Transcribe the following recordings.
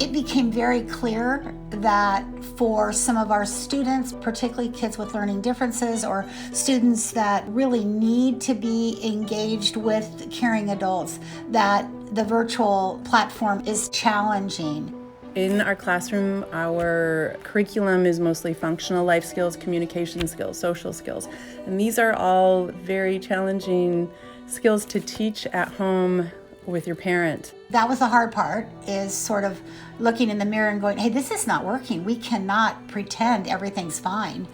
It became very clear that for some of our students, particularly kids with learning differences or students that really need to be engaged with caring adults, that the virtual platform is challenging. In our classroom, our curriculum is mostly functional life skills, communication skills, social skills. And these are all very challenging skills to teach at home with your parent. That was the hard part, is sort of looking in the mirror and going, hey, this is not working. We cannot pretend everything's fine.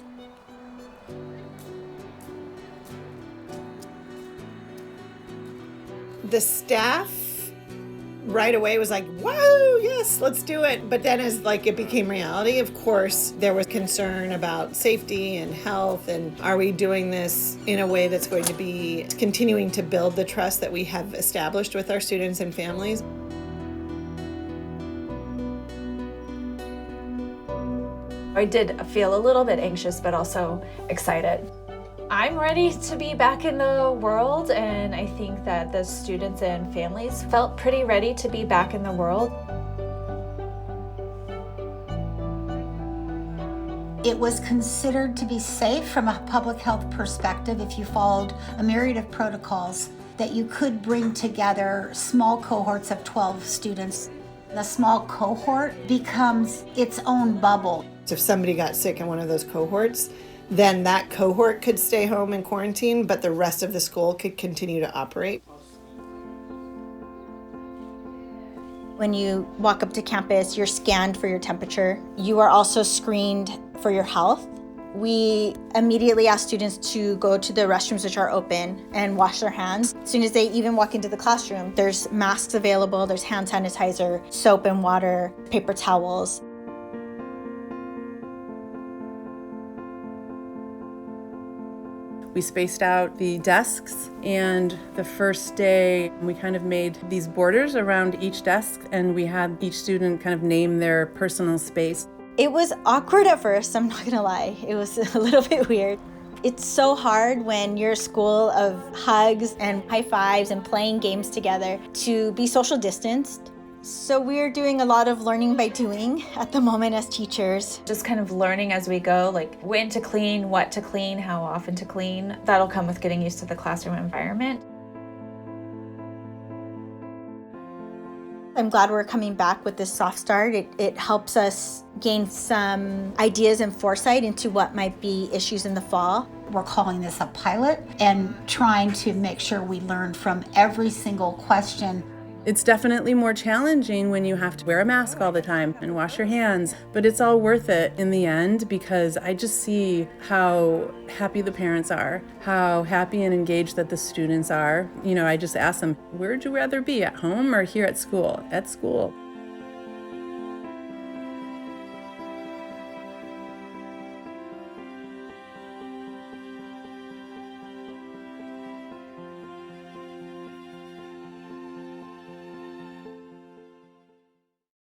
The staff right away was like, whoa, yes, let's do it. But then as it became reality, of course, there was concern about safety and health, and are we doing this in a way that's going to be continuing to build the trust that we have established with our students and families? I did feel a little bit anxious, but also excited. I'm ready to be back in the world, and I think that the students and families felt pretty ready to be back in the world. It was considered to be safe from a public health perspective if you followed a myriad of protocols, that you could bring together small cohorts of 12 students. The small cohort becomes its own bubble. If somebody got sick in one of those cohorts, then that cohort could stay home and quarantine, but the rest of the school could continue to operate. When you walk up to campus, you're scanned for your temperature. You are also screened for your health. We immediately ask students to go to the restrooms, which are open, and wash their hands. As soon as they even walk into the classroom, there's masks available, there's hand sanitizer, soap and water, paper towels. We spaced out the desks, and the first day we kind of made these borders around each desk, and we had each student kind of name their personal space. It was awkward at first, I'm not gonna lie. It was a little bit weird. It's so hard when you're a school of hugs and high fives and playing games together to be social distanced. So we're doing a lot of learning by doing at the moment as teachers. Just kind of learning as we go, when to clean, what to clean, how often to clean. That'll come with getting used to the classroom environment. I'm glad we're coming back with this soft start. It helps us gain some ideas and foresight into what might be issues in the fall. We're calling this a pilot and trying to make sure we learn from every single question. It's definitely more challenging when you have to wear a mask all the time and wash your hands, but it's all worth it in the end because I just see how happy the parents are, how happy and engaged that the students are. I just ask them, where'd you rather be, at home or here at school? At school.